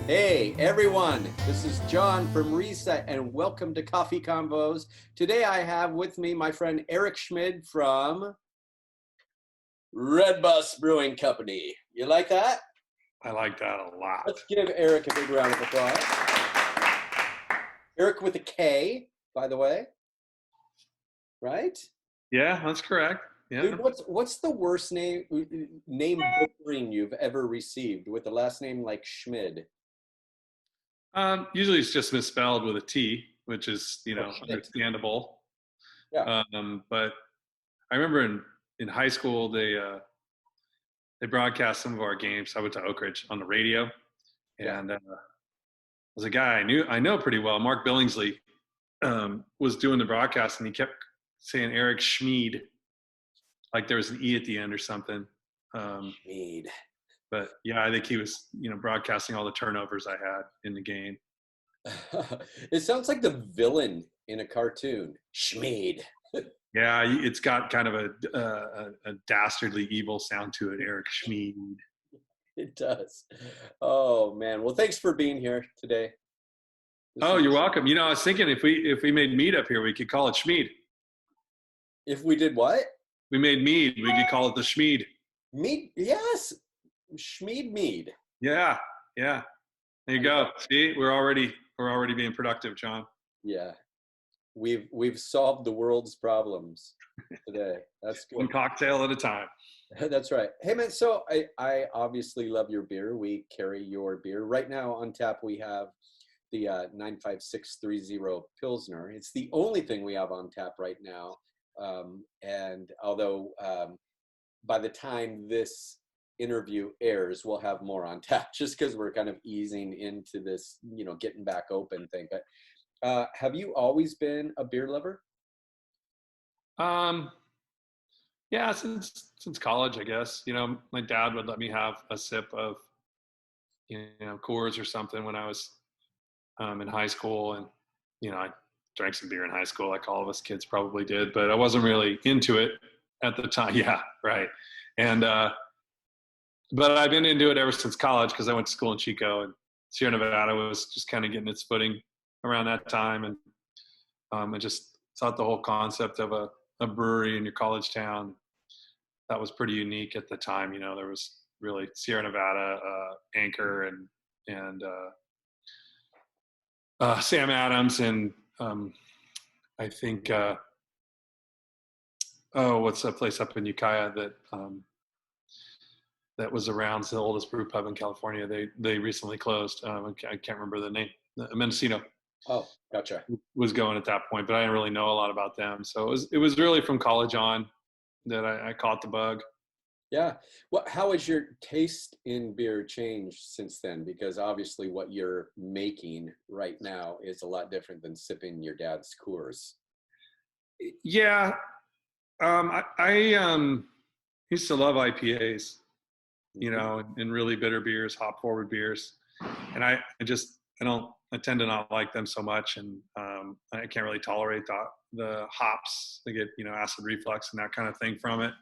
Hey everyone, this is John from Reset and welcome to Coffee Convos. Today I have with me my friend Erik Schmid from Red Bus Brewing Company. You like that? I like that a lot. Let's give Erik a big round of applause. Erik with a K, by the way, right? Yeah, that's correct. Yeah. Dude, what's the worst name butchering you've ever received with the last name like Schmid? Usually it's just misspelled with a T, which is, Schmid. understandable. Yeah. But I remember in high school, they broadcast some of our games. I went to Oak Ridge on the radio, and was a guy I know pretty well, Mark Billingsley, was doing the broadcast, and he kept saying Erik Schmid, like there was an E at the end or something. Schmid. But yeah, I think he was, broadcasting all the turnovers I had in the game. It sounds like the villain in a cartoon, Schmid. Yeah, it's got kind of a dastardly evil sound to it, Erik Schmid. It does. Oh man. Well, thanks for being here today. You're welcome. I was thinking if we made mead up here, we could call it Schmid. If we did what? We made mead, we could call it the Schmid. Mead, yes. Schmid mead. Yeah. There you go. See, we're already being productive, John. Yeah. We've solved the world's problems today. That's good. One cocktail at a time. That's right. Hey man, so I obviously love your beer. We carry your beer. Right now on tap we have the 95630 Pilsner. It's the only thing we have on tap right now. And although by the time this interview airs, we'll have more on tap just because we're kind of easing into this, getting back open thing. But have you always been a beer lover? Yeah, since college, I guess. My dad would let me have a sip of, Coors or something when I was in high school, and I drank some beer in high school, like all of us kids probably did, but I wasn't really into it at the time. Yeah, right. And but I've been into it ever since college because I went to school in Chico, and Sierra Nevada was just kind of getting its footing around that time, and I just thought the whole concept of a brewery in your college town, that was pretty unique at the time. There was really Sierra Nevada, Anchor, and Sam Adams, and I think what's that place up in Ukiah that was around? It's the oldest brew pub in California. They recently closed. I can't remember the name. Mendocino. Oh, gotcha. Was going at that point, but I didn't really know a lot about them. So it was really from college on that I caught the bug. Yeah. Well, how has your taste in beer changed since then? Because obviously what you're making right now is a lot different than sipping your dad's Coors. Yeah. I used to love IPAs, and really bitter beers, hop forward beers. And I tend to not like them so much. And I can't really tolerate the hops. They get, acid reflux and that kind of thing from it.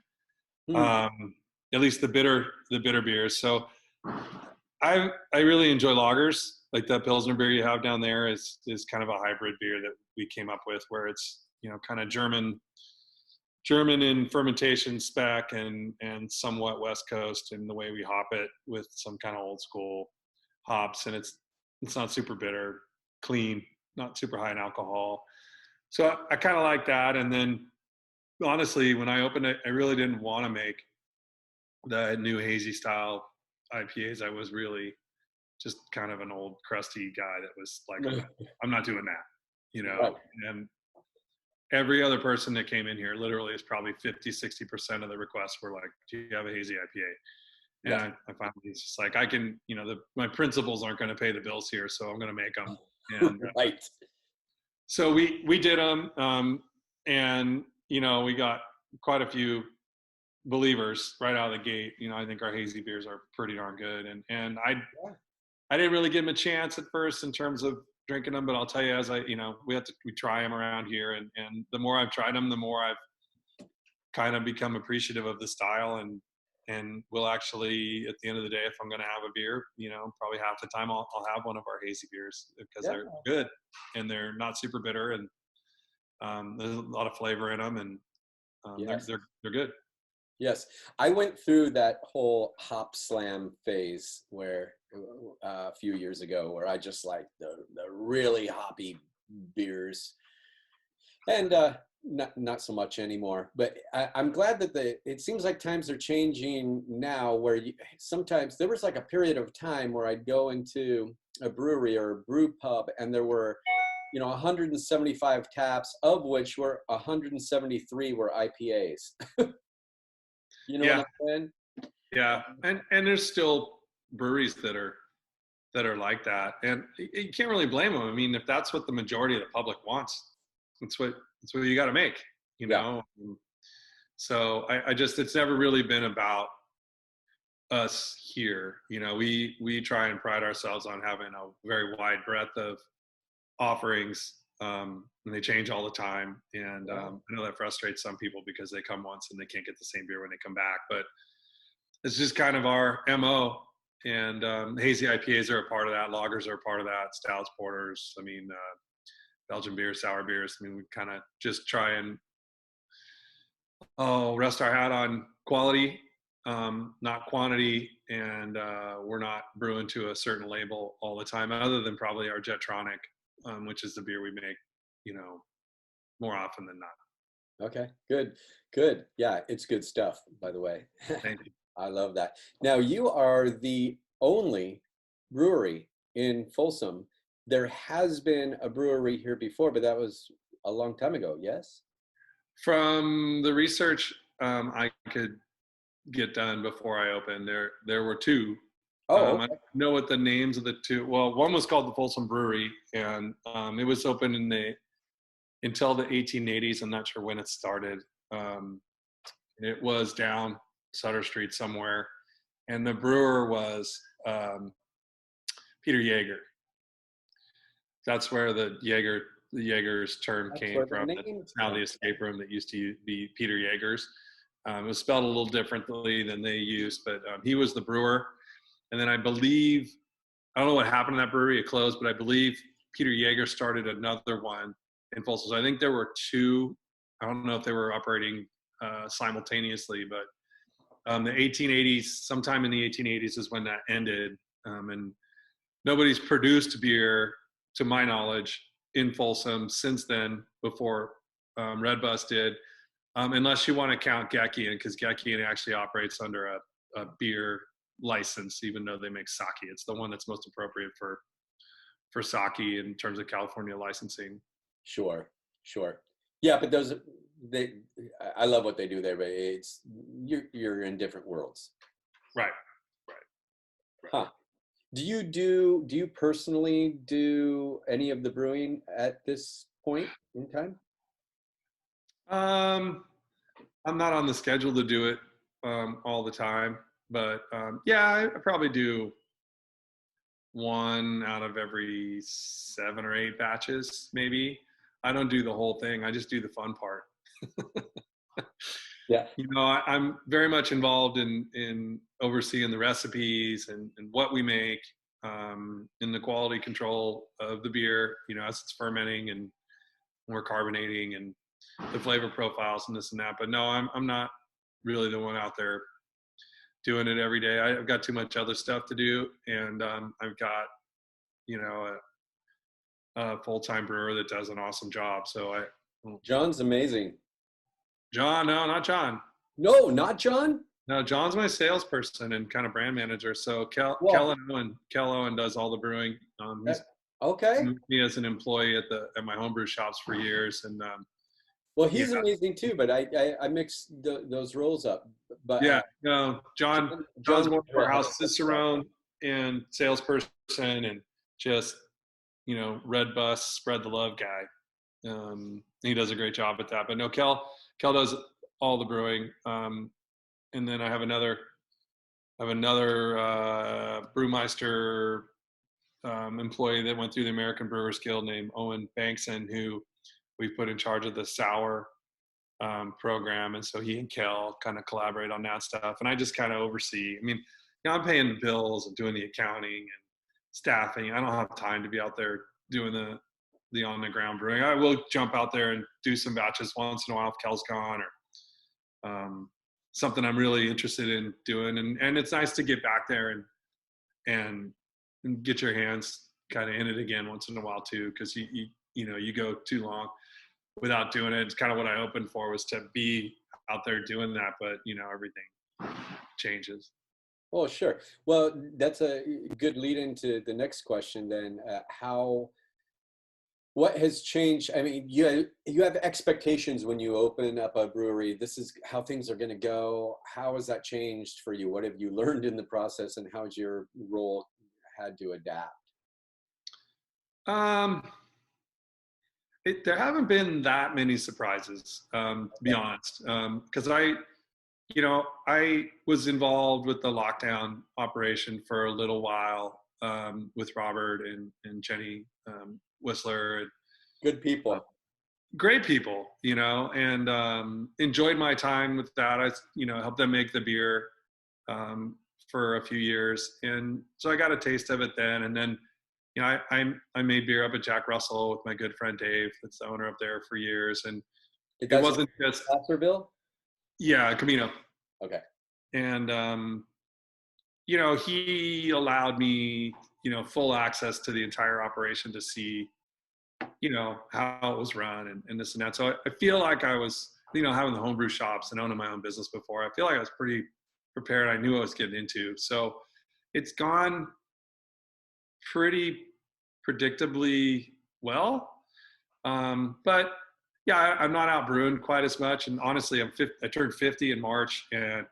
At least the bitter beers. So I really enjoy lagers. Like that Pilsner beer you have down there is kind of a hybrid beer that we came up with, where it's, kind of German in fermentation spec and somewhat West Coast in the way we hop it with some kind of old school hops. And it's not super bitter, clean, not super high in alcohol. So I kind of like that. And then honestly, when I opened it, I really didn't want to make the new hazy style IPAs. I was really just kind of an old crusty guy that was like, I'm not doing that, Right. And every other person that came in here literally is probably 50-60% of the requests were like, do you have a hazy IPA? And I finally, it's just like, I can, my principals aren't going to pay the bills here, so I'm going to make them. And right. So we did them, and we got quite a few believers right out of the gate. I think our hazy beers are pretty darn good, and I didn't really give them a chance at first in terms of drinking them, but I'll tell you, as we try them around here, and the more I've tried them, the more I've kind of become appreciative of the style, and and we'll actually, at the end of the day, if I'm going to have a beer, probably half the time I'll have one of our hazy beers because Yeah. they're good and they're not super bitter, and there's a lot of flavor in them, and Yes. they're good. Yes. I went through that whole hop slam phase where a few years ago, where I just like the really hoppy beers, and not so much anymore. But I'm glad that it seems like times are changing now, where sometimes there was like a period of time where I'd go into a brewery or a brew pub and there were 175 taps, of which were 173 were IPAs. You know what Yeah, I'm saying? yeah, and there's still breweries that are like that, and you can't really blame them. I mean, if that's what the majority of the public wants, that's what you got to make, Yeah. So I just, it's never really been about us here. We try and pride ourselves on having a very wide breadth of offerings, and they change all the time. And I know that frustrates some people because they come once and they can't get the same beer when they come back, but it's just kind of our MO. And hazy IPAs are a part of that. Lagers are a part of that. Stouts, porters. I mean, Belgian beers, sour beers. I mean, we kind of just try and rest our hat on quality, not quantity, and we're not brewing to a certain label all the time, other than probably our Jetronic, which is the beer we make, more often than not. Okay. Good. Yeah, it's good stuff, by the way. Thank you. I love that. Now, you are the only brewery in Folsom. There has been a brewery here before, but that was a long time ago. Yes. From the research I could get done before I opened, there were two. Oh, I okay. know what the names of the two. Well, one was called the Folsom Brewery, and it was open until the 1880s. I'm not sure when it started. It was down Sutter Street somewhere, and the brewer was Peter Yeager. That's where the Jaeger's term That's came where the from. name Now comes the escape room that used to be Peter Yeager's. It was spelled a little differently than they used, but he was the brewer. And then I don't know what happened to that brewery. It closed, but I believe Peter Yeager started another one in Folsom. So I think there were two. I don't know if they were operating simultaneously, but the 1880s, sometime in the 1880s is when that ended. And nobody's produced beer, to my knowledge, in Folsom since then, before Red Bus did, unless you want to count Geckian, because Geckian actually operates under a beer license, even though they make sake. It's the one that's most appropriate for sake in terms of California licensing. Sure. Yeah, but I love what they do there, but you're in different worlds. Right. Huh. Do you personally do any of the brewing at this point in time? I'm not on the schedule to do it all the time, but yeah, I probably do one out of every 7 or 8 batches, maybe. I don't do the whole thing. I just do the fun part. Yeah. I'm very much involved in overseeing the recipes and what we make, in the quality control of the beer, as it's fermenting and we're carbonating, and the flavor profiles and this and that. But no, I'm not really the one out there doing it every day. I've got too much other stuff to do, and I've got a full-time brewer that does an awesome job. So John's amazing. John, no, not John. No, not John. No, John's my salesperson and kind of brand manager. So Kel Owen does all the brewing. He's Okay. been with me as an employee at my homebrew shops for years, and Well, he's amazing too, but I mix those roles up. But yeah, no, John's John's more of our house cicerone and salesperson, and just Red Bus spread the love guy. He does a great job at that. But no, Kel does all the brewing. And then I have another brewmeister employee that went through the American Brewers Guild named Owen Bankson, who we put in charge of the sour program. And so he and Kel kind of collaborate on that stuff. And I just kind of oversee. I mean, I'm paying the bills and doing the accounting and staffing. I don't have time to be out there doing the on the ground brewing. I will jump out there and do some batches once in a while if Kel's gone, or something I'm really interested in doing. And it's nice to get back there and get your hands kind of in it again once in a while too, because you go too long without doing it. It's kind of what I opened for, was to be out there doing that, but everything changes. Oh, sure. Well, that's a good lead into the next question then. What has changed? I mean, you have expectations when you open up a brewery. This is how things are going to go. How has that changed for you? What have you learned in the process, and how has your role had to adapt? There haven't been that many surprises, to be honest, because I was involved with the lockdown operation for a little while, with Robert and Jenny Whistler. Good people. Great people, and enjoyed my time with that. I, helped them make the beer for a few years. And so I got a taste of it then. And then, I made beer up at Jack Russell with my good friend Dave, that's the owner up there for years. And it wasn't just Placerville? Yeah, Camino. Okay. And he allowed me, full access to the entire operation to see, how it was run and this and that. So I feel like I was, having the homebrew shops and owning my own business before, I feel like I was pretty prepared. I knew what I was getting into. So it's gone pretty predictably well. But yeah, I'm not out brewing quite as much. And honestly, I turned 50 in March, and,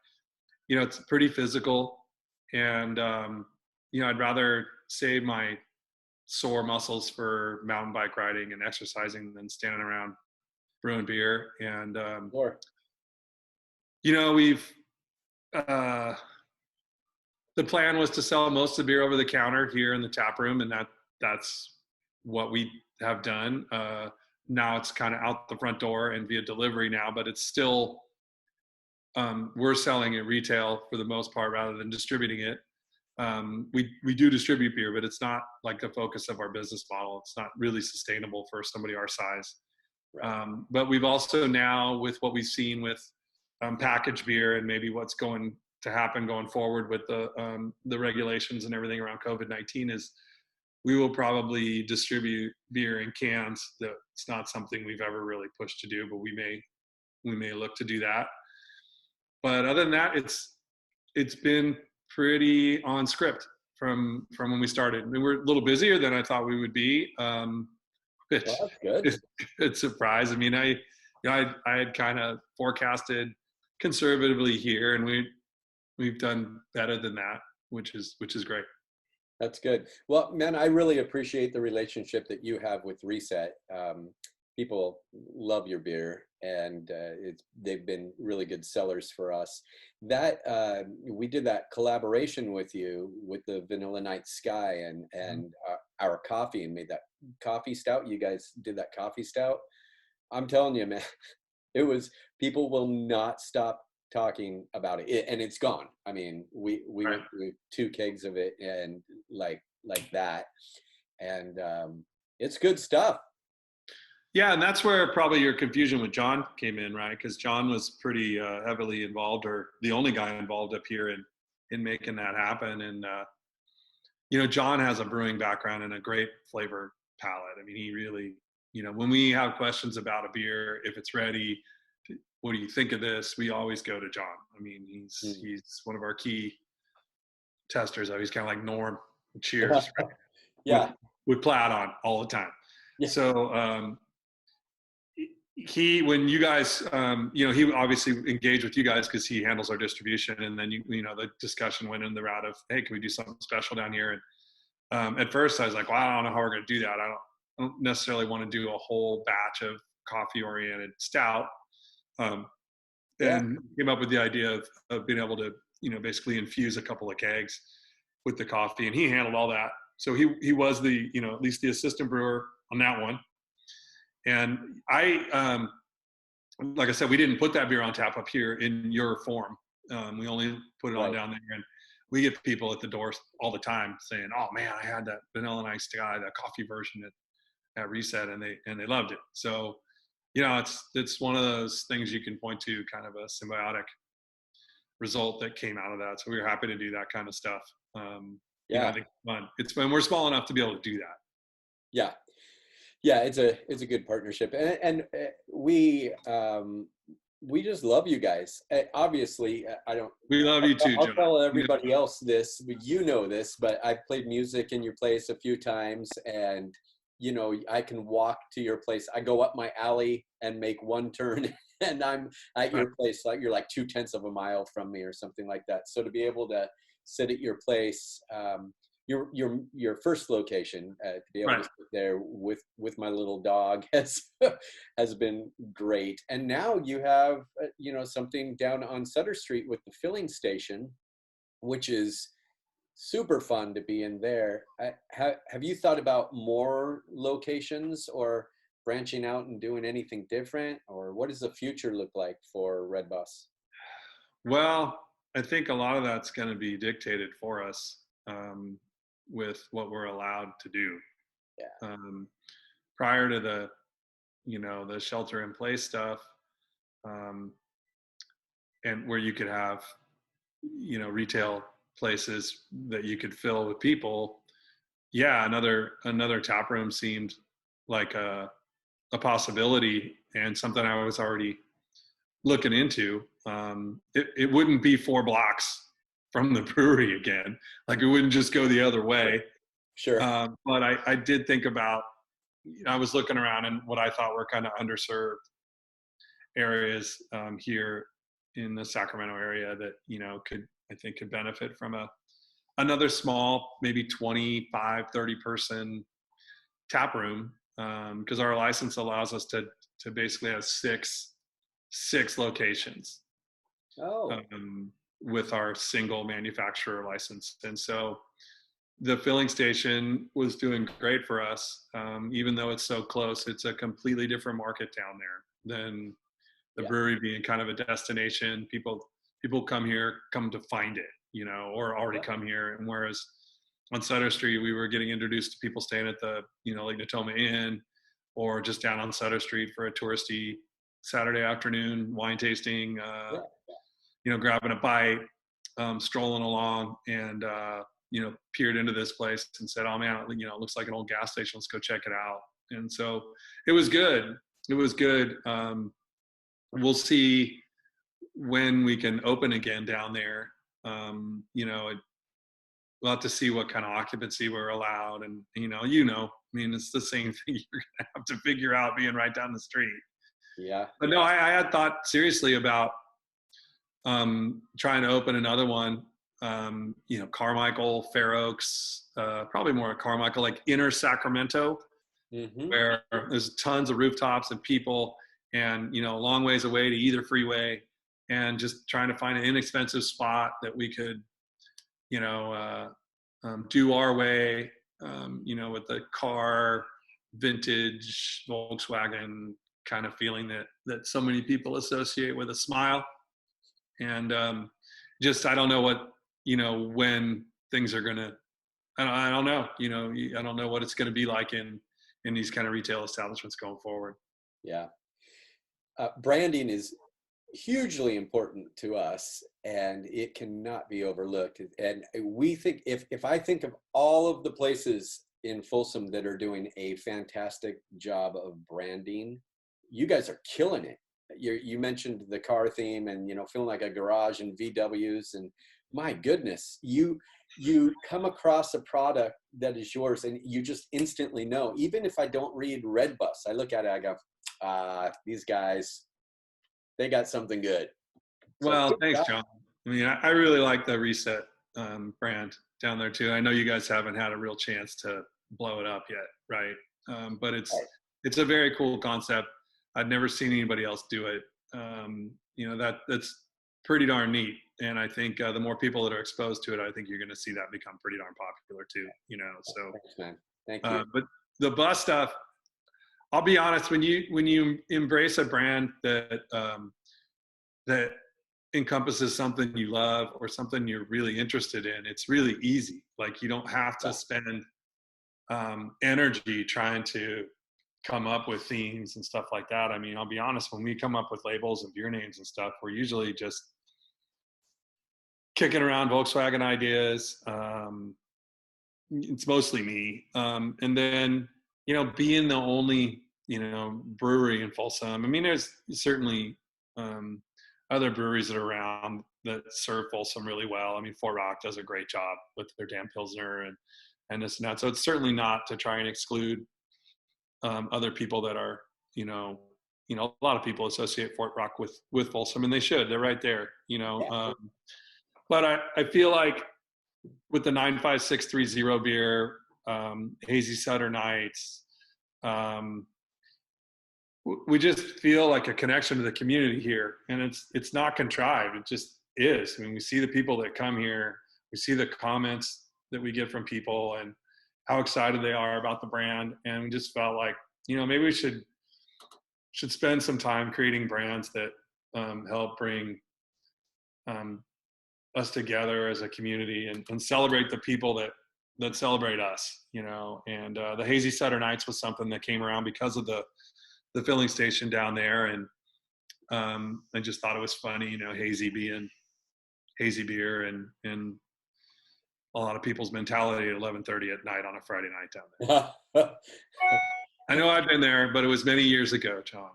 it's pretty physical. And, I'd rather save my sore muscles for mountain bike riding and exercising than standing around brewing beer. And, Sure. we've, the plan was to sell most of the beer over the counter here in the tap room, and that's what we have done. Now it's kind of out the front door and via delivery now, but it's still, we're selling it retail for the most part rather than distributing it. We do distribute beer, but it's not like the focus of our business model. It's not really sustainable for somebody our size. Right. But we've also now, with what we've seen with packaged beer and maybe what's going to happen going forward with the regulations and everything around COVID-19, is we will probably distribute beer in cans. That's not something we've ever really pushed to do, but we may look to do that. But other than that, it's been pretty on script from when we started. I mean, we're a little busier than I thought we would be, which Well, that's good. is a good surprise. I mean, I had kind of forecasted conservatively here, and we've done better than that, which is great. That's good. Well, man, I really appreciate the relationship that you have with Reset. People love your beer, and they've been really good sellers for us. That we did that collaboration with you with the Vanilla Night Sky and our coffee, and made that coffee stout. You guys did that coffee stout. I'm telling you, man, it was, people will not stop talking about it, and it's gone. I mean, we went through 2 kegs of it, and like that, and it's good stuff. Yeah, and that's where probably your confusion with John came in, right? Because John was pretty heavily involved, or the only guy involved up here in making that happen. And John has a brewing background and a great flavor palette. I mean, he really, when we have questions about a beer, if it's ready, what do you think of this? We always go to John. I mean, he's one of our key testers. He's kind of like Norm. Cheers. Right? Yeah. With plaid on all the time. Yeah. So when you guys, he obviously engaged with you guys because he handles our distribution. And then, the discussion went in the route of, hey, can we do something special down here? And at first I was like, well, I don't know how we're going to do that. I don't necessarily want to do a whole batch of coffee oriented stout. And came up with the idea of being able to, basically infuse a couple of kegs with the coffee, and he handled all that. So he was the, at least the assistant brewer on that one. And I like I said, we didn't put that beer on tap up here in your form. We only put it on Right. down there, and we get people at the doors all the time saying, "Oh man, I had that vanilla and iced guy, that coffee version at Reset, and they loved it." So, it's one of those things you can point to, kind of a symbiotic result that came out of that. So we were happy to do that kind of stuff. I Yeah. think it's fun. It's when we're small enough to be able to do that. Yeah. Yeah. It's a good partnership. And we just love you guys. Obviously, I don't, We love you too, I'll John. tell everybody else this, but you know this, but I've played music in your place a few times, and I can walk to your place. I go up my alley and make one turn and I'm at Right. your place, like you're like 2/10 of a mile from me or something like that. So to be able to sit at your place, your first location, to be able to Right. sit there with my little dog has been great. And now you have something down on Sutter Street with the filling station, which is super fun to be in there. Have you thought about more locations or branching out and doing anything different, or what does the future look like for Red Bus? Well, I think a lot of that's going to be dictated for us, with what we're allowed to do. Yeah. Prior to the shelter in place stuff, um, and where you could have, retail places that you could fill with people. Yeah, another tap room seemed like a possibility, and something I was already looking into. It wouldn't be 4 blocks from the brewery again. Like, it wouldn't just go the other way. Sure. But I did think about, I was looking around and what I thought were kind of underserved areas, here in the Sacramento area that, I think could benefit from another small, maybe 25, 30 person tap room. Because our license allows us to basically have six locations, Oh, with our single manufacturer license. And so the filling station was doing great for us. Even though it's so close, it's a completely different market down there than the yeah. brewery being kind of a destination. People come here, come to find it, or already come here. And whereas on Sutter Street, we were getting introduced to people staying at the, Lake Natoma Inn, or just down on Sutter Street for a touristy Saturday afternoon wine tasting, grabbing a bite, strolling along, and peered into this place and said, "Oh man, it looks like an old gas station. Let's go check it out." And so it was good. It was good. We'll see when we can open again down there. We'll have to see what kind of occupancy we're allowed, and I mean, it's the same thing you're gonna have to figure out being right down the street. Yeah. But no, I had thought seriously about trying to open another one. Carmichael, Fair Oaks, probably more Carmichael, like inner Sacramento, Mm-hmm. where there's tons of rooftops and people, and a long ways away to either freeway, and just trying to find an inexpensive spot that we could do our way, with the car, vintage Volkswagen kind of feeling that so many people associate with a smile. And just, I don't know what, when things are gonna, I don't know, I don't know what it's gonna be like in these kind of retail establishments going forward. Yeah. Branding is hugely important to us, and it cannot be overlooked. And we think, if I think of all of the places in Folsom that are doing a fantastic job of branding, you guys are killing it. You mentioned the car theme, and feeling like a garage and VWs, and my goodness, you come across a product that is yours and you just instantly know. Even if I don't read Red Bus, I look at it, I go, these guys, they got something good. So Well, thanks, John. I mean, I really like the Reset brand down there too. I know you guys haven't had a real chance to blow it up yet, right? But it's a very cool concept. I've never seen anybody else do it. That's pretty darn neat. And I think the more people that are exposed to it, I think you're going to see that become pretty darn popular too. So, thanks, man. Thank you. but the bus stuff, I'll be honest, when you embrace a brand that encompasses something you love or something you're really interested in, it's really easy. Like you don't have to spend energy trying to come up with themes and stuff like that. I mean, I'll be honest, when we come up with labels and beer names and stuff, we're usually just kicking around Volkswagen ideas. It's mostly me. And then, being the only, brewery in Folsom. I mean, there's certainly other breweries that are around that serve Folsom really well. I mean, Fort Rock does a great job with their Dan Pilsner and this and that. So it's certainly not to try and exclude other people that are, a lot of people associate Fort Rock with Folsom, and they should. They're right there, But I feel like with the 95630 beer, Hazy Sutter Nights, we just feel like a connection to the community here, and it's not contrived. It just is. I mean, we see the people that come here, we see the comments that we get from people, and how excited they are about the brand, and we just felt like, maybe we should spend some time creating brands that help bring us together as a community and celebrate the people that celebrate us, and the Hazy Sutter Nights was something that came around because of the filling station down there. And I just thought it was funny, hazy being hazy beer and a lot of people's mentality at 11:30 at night on a Friday night down there. I know I've been there, but it was many years ago, John.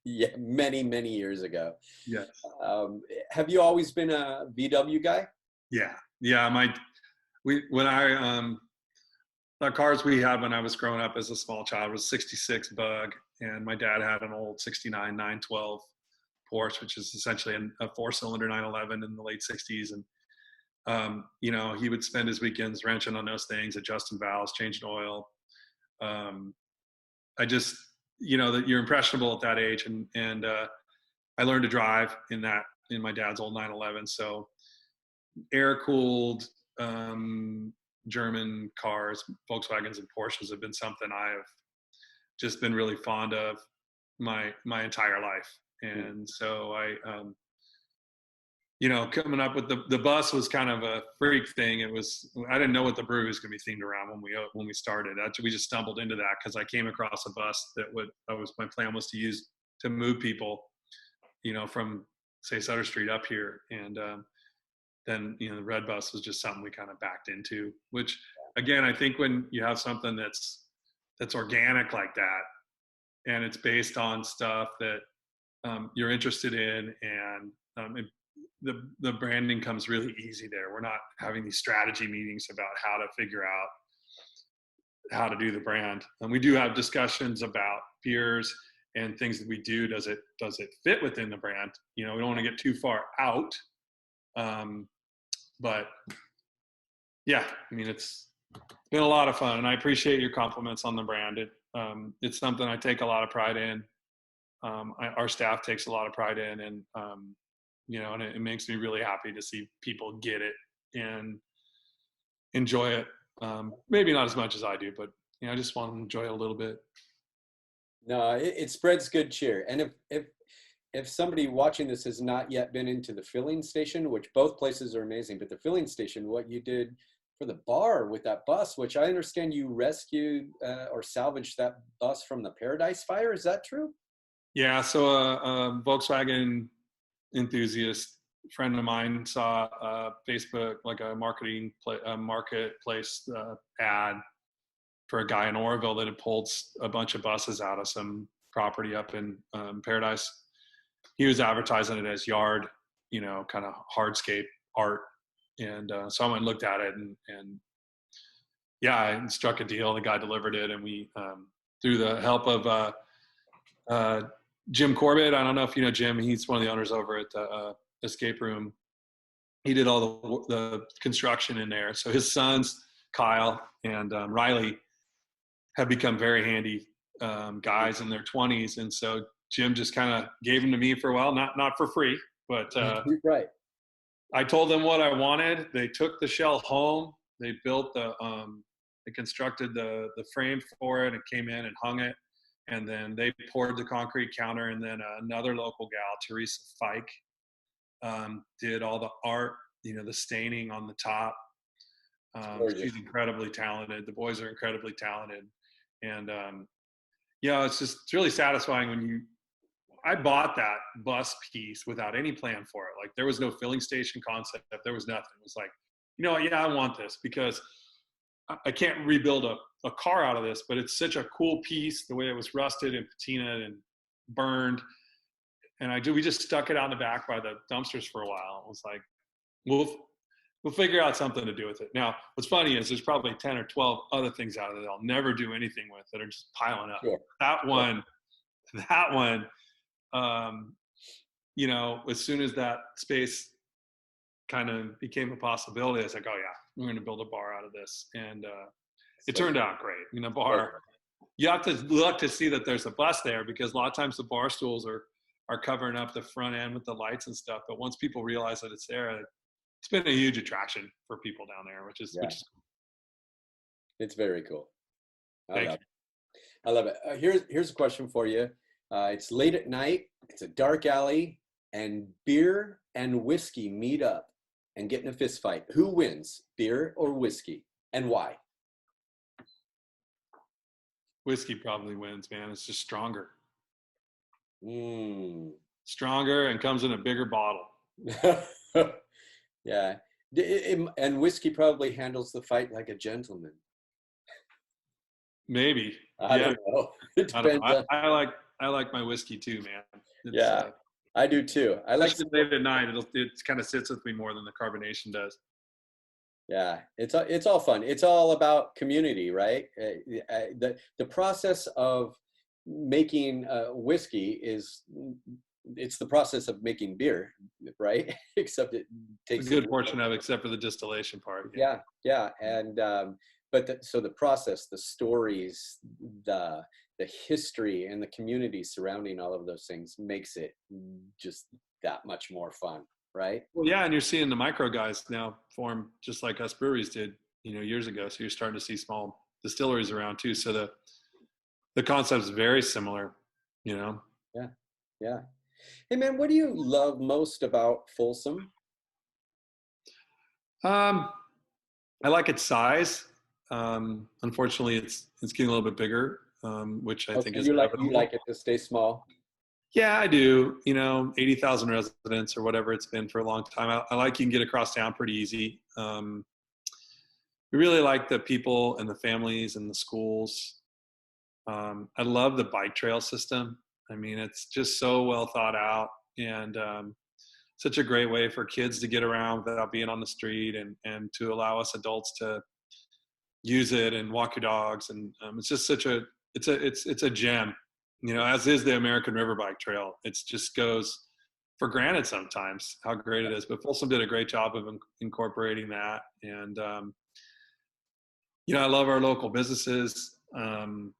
Yeah, many, many years ago. Yes. Have you always been a VW guy? Yeah. The cars we had when I was growing up as a small child was 66 Bug, and my dad had an old 69 912 Porsche, which is essentially a 4-cylinder 911 in the late 60s. And, he would spend his weekends wrenching on those things, adjusting valves, changing oil. I just, that you're impressionable at that age. And I learned to drive in my dad's old 911. So air-cooled German cars, Volkswagens and Porsches have been something I have just been really fond of my entire life. And so coming up with the bus was kind of a freak thing. I didn't know what the brewery was going to be themed around when we started. Actually, we just stumbled into that because I came across a bus my plan was to use to move people, from say Sutter Street up here. And then, the Red Bus was just something we kind of backed into, which again, I think when you have something that's organic like that, and it's based on stuff that you're interested in, and the branding comes really easy there. We're not having these strategy meetings about how to figure out how to do the brand. And we do have discussions about beers and things that we do. Does it fit within the brand? We don't want to get too far out. But yeah, I mean, it's been a lot of fun, and I appreciate your compliments on the brand. It's something I take a lot of pride in. Our staff takes a lot of pride in, and and it makes me really happy to see people get it and enjoy it. Maybe not as much as I do, but I just want to enjoy it a little bit. No, it spreads good cheer. And if somebody watching this has not yet been into the filling station, which both places are amazing, but the filling station, what you did for the bar with that bus, which I understand you rescued or salvaged that bus from the Paradise Fire. Is that true? Yeah. So a Volkswagen enthusiast friend of mine saw Facebook, like a marketplace ad for a guy in Oroville that had pulled a bunch of buses out of some property up in Paradise. He was advertising it as yard, kind of hardscape art. And so I went and looked at it, and yeah, I struck a deal. The guy delivered it, and we, through the help of Jim Corbett, I don't know if you know Jim, he's one of the owners over at the Escape Room. He did all the construction in there. So his sons, Kyle and Riley, have become very handy guys in their 20s. And so Jim just kind of gave them to me for a while, not for free, but right. I told them what I wanted. They took the shell home. They built they constructed the frame for it and came in and hung it. And then they poured the concrete counter, and then another local gal, Teresa Fike, did all the art, the staining on the top. She's incredibly talented. The boys are incredibly talented. And, it's really satisfying when I bought that bus piece without any plan for it. Like, there was no filling station concept. There was nothing. It was like, I want this because I can't rebuild a car out of this, but it's such a cool piece, the way it was rusted and patinaed and burned. And we just stuck it out in the back by the dumpsters for a while. It was like, we'll figure out something to do with it. Now, what's funny is there's probably 10 or 12 other things out of it I'll never do anything with that are just piling up. Sure. That one, as soon as that space kind of became a possibility, I was like, oh yeah, we're going to build a bar out of this. And it turned out great. Bar, you have to look to see that there's a bus there, because a lot of times the bar stools are covering up the front end with the lights and stuff. But once people realize that it's there, it's been a huge attraction for people down there, which is cool. It's very cool. I love it. Here's a question for you. It's late at night, it's a dark alley, and beer and whiskey meet up and get in a fist fight. Who wins, beer or whiskey, and why? Whiskey probably wins, man. It's just stronger. Mm. Stronger and comes in a bigger bottle. Yeah. And whiskey probably handles the fight like a gentleman. Maybe. I don't know. It depends. I like my whiskey too, man. I do too. I like late at night. It kind of sits with me more than the carbonation does. Yeah, it's all fun. It's all about community, right? The process of making whiskey it's the process of making beer, right? Except it takes a good portion of it, except for the distillation part. Yeah. And so the process, the stories, the history, and the community surrounding all of those things makes it just that much more fun, right? Well, yeah, and you're seeing the micro guys now form just like us breweries did, years ago. So you're starting to see small distilleries around too. So the concept is very similar, Yeah. Hey man, what do you love most about Folsom? I like its size. Unfortunately, it's getting a little bit bigger, which I think is inevitable. You like it to stay small? Yeah, I do. 80,000 residents or whatever it's been for a long time. I like you can get across town pretty easy. We really like the people and the families and the schools. I love the bike trail system. I mean, it's just so well thought out, and such a great way for kids to get around without being on the street, and to allow us adults to use it and walk your dogs. And it's just it's a gem, as is the American River Bike Trail. It just goes for granted sometimes how great it is, but Folsom did a great job of incorporating that. And I love our local businesses. And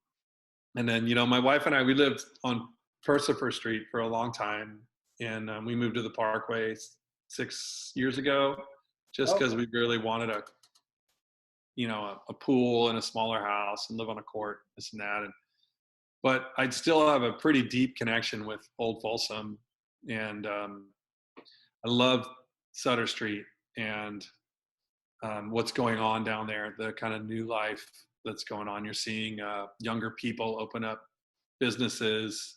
then, my wife and I, we lived on Percifer Street for a long time, and we moved to the Parkway 6 years ago, just because we really wanted a pool and a smaller house and live on a court, this and that. But I'd still have a pretty deep connection with Old Folsom, and I love Sutter Street and what's going on down there, the kind of new life that's going on. You're seeing younger people open up businesses.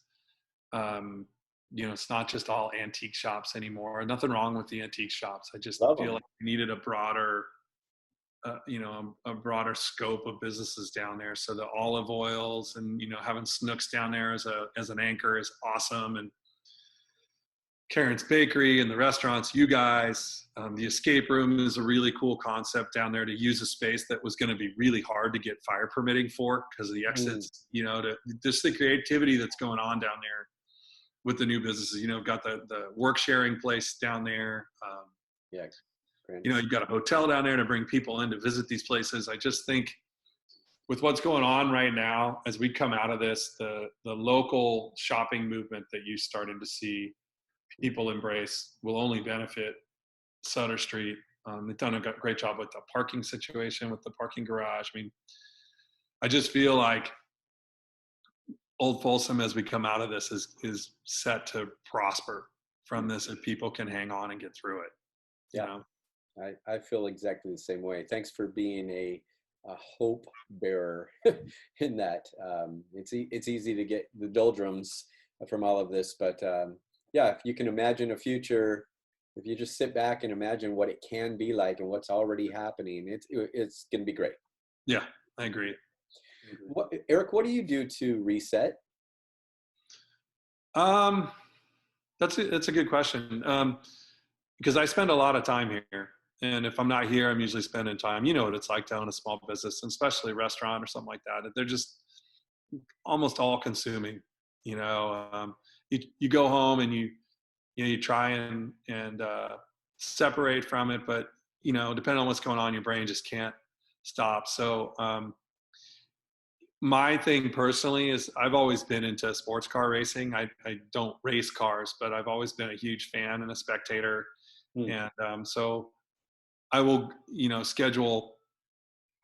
It's not just all antique shops anymore. Nothing wrong with the antique shops. I just feel like we needed a broader a broader scope of businesses down there. So the olive oils and having Snooks down there as an anchor is awesome. And Karen's Bakery and the restaurants, you guys, the escape room is a really cool concept down there to use a space that was going to be really hard to get fire permitting for because of the exits, to just the creativity that's going on down there with the new businesses. Got the work sharing place down there. You've got a hotel down there to bring people in to visit these places. I just think with what's going on right now, as we come out of this, the local shopping movement that you're starting to see people embrace will only benefit Sutter Street. They've done a great job with the parking situation, with the parking garage. I mean, I just feel like Old Folsom, as we come out of this, is set to prosper from this if people can hang on and get through it. Yeah. You know? I feel exactly the same way. Thanks for being a hope bearer in that. It's easy to get the doldrums from all of this, but yeah, if you can imagine a future, if you just sit back and imagine what it can be like and what's already happening, it's going to be great. Yeah, I agree. Erik, what do you do to reset? That's a good question. Because I spend a lot of time here. And if I'm not here, I'm usually spending time, you know what it's like to own a small business, and especially a restaurant or something like that. They're just almost all consuming, you know. You go home and you try and separate from it, but you know, depending on what's going on, your brain just can't stop. So my thing personally is I've always been into sports car racing. I don't race cars, but I've always been a huge fan and a spectator. And so I will, you know, schedule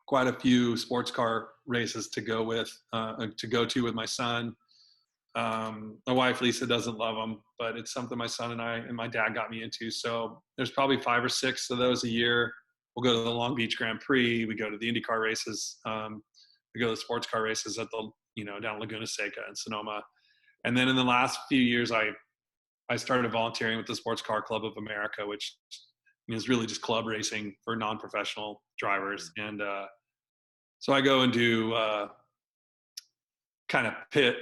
quite a few sports car races to go to with my son. My wife Lisa doesn't love them, but it's something my son and I and my dad got me into. So there's probably 5 or 6 of those a year. We'll go to the Long Beach Grand Prix. We go to the IndyCar races. We go to the sports car races at the, you know, down Laguna Seca and Sonoma. And then in the last few years, I started volunteering with the Sports Car Club of America, which is really just club racing for non-professional drivers. And so I go and do kind of pit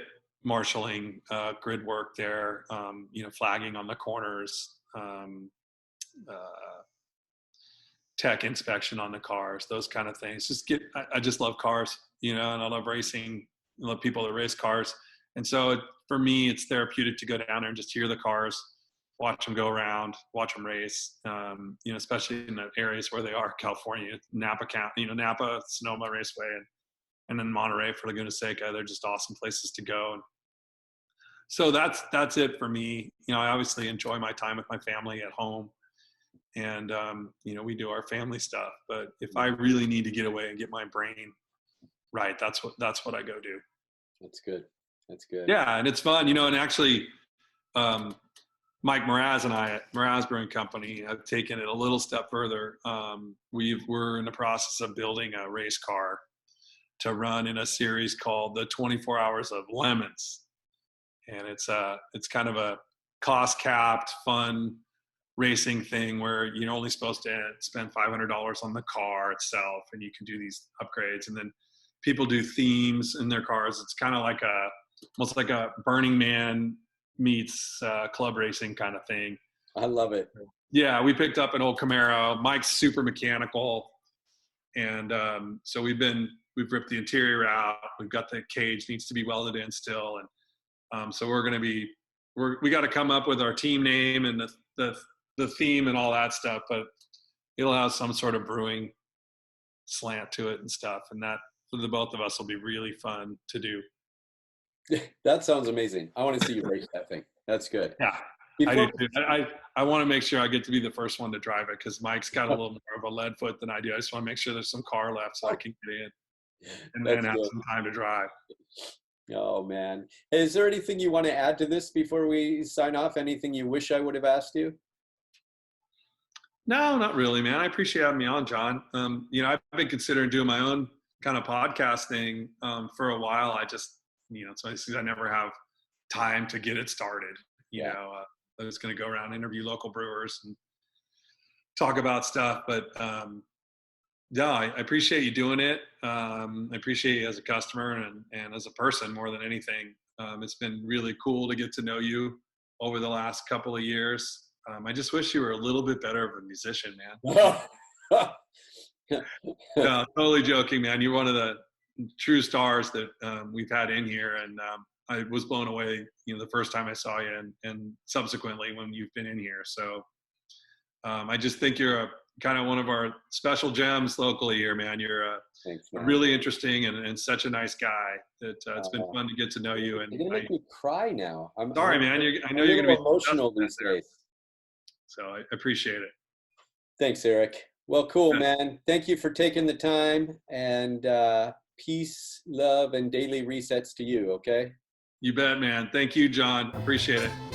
marshaling, grid work there, you know, flagging on the corners, tech inspection on the cars, those kind of things. I just love cars, you know, and I love racing. I love people that race cars. And so for me, it's therapeutic to go down there and just hear the cars, watch them go around, watch them race, you know, especially in the areas where they are, California, Napa, you know, Napa, Sonoma Raceway, and then Monterey for Laguna Seca. They're just awesome places to go. And so that's it for me. You know, I obviously enjoy my time with my family at home, and you know, we do our family stuff. But if I really need to get away and get my brain right, that's what I go do. That's good. That's good. Yeah, and it's fun, you know. And actually, Mike Mraz and I at Mraz Brewing Company have taken it a little step further. We're in the process of building a race car to run in a series called the 24 Hours of Lemons. And it's kind of a cost capped, fun racing thing where you're only supposed to spend $500 on the car itself, and you can do these upgrades. And then people do themes in their cars. It's kind of like almost like a Burning Man meets club racing kind of thing. I love it. Yeah, we picked up an old Camaro. Mike's super mechanical, and so we've ripped the interior out. We've got the cage needs to be welded in still, and so we got to come up with our team name and the theme and all that stuff. But it'll have some sort of brewing slant to it and stuff, and that for the both of us will be really fun to do. That sounds amazing. I want to see you race that thing. That's good. Yeah, I do too. I want to make sure I get to be the first one to drive it, because Mike's got a little more of a lead foot than I do. I just want to make sure there's some car left so I can get in and then have some time to drive. Oh man. Hey, is there anything you want to add to this before we sign off? Anything you wish I would have asked you? No, not really, man. I appreciate having me on, John. You know, I've been considering doing my own kind of podcasting for a while. I just, you know, so I never have time to get it started. You know, I was going to go around and interview local brewers and talk about stuff, but yeah, I appreciate you doing it. I appreciate you as a customer and as a person more than anything. It's been really cool to get to know you over the last couple of years. I just wish you were a little bit better of a musician, man. No, totally joking, man. You're one of the true stars that we've had in here, and I was blown away, you know, the first time I saw you, and subsequently when you've been in here. So I just think you're kind of one of our special gems locally here, man. You're Thanks, man. really interesting and such a nice guy that it's been fun to get to know you. And you're gonna make me cry now. I'm sorry, man. I know you're gonna be emotional these days. So I appreciate it. Thanks, Erik. Well, cool, man. Thank you for taking the time, and peace, love, and daily resets to you, okay? You bet, man. Thank you, John. Appreciate it.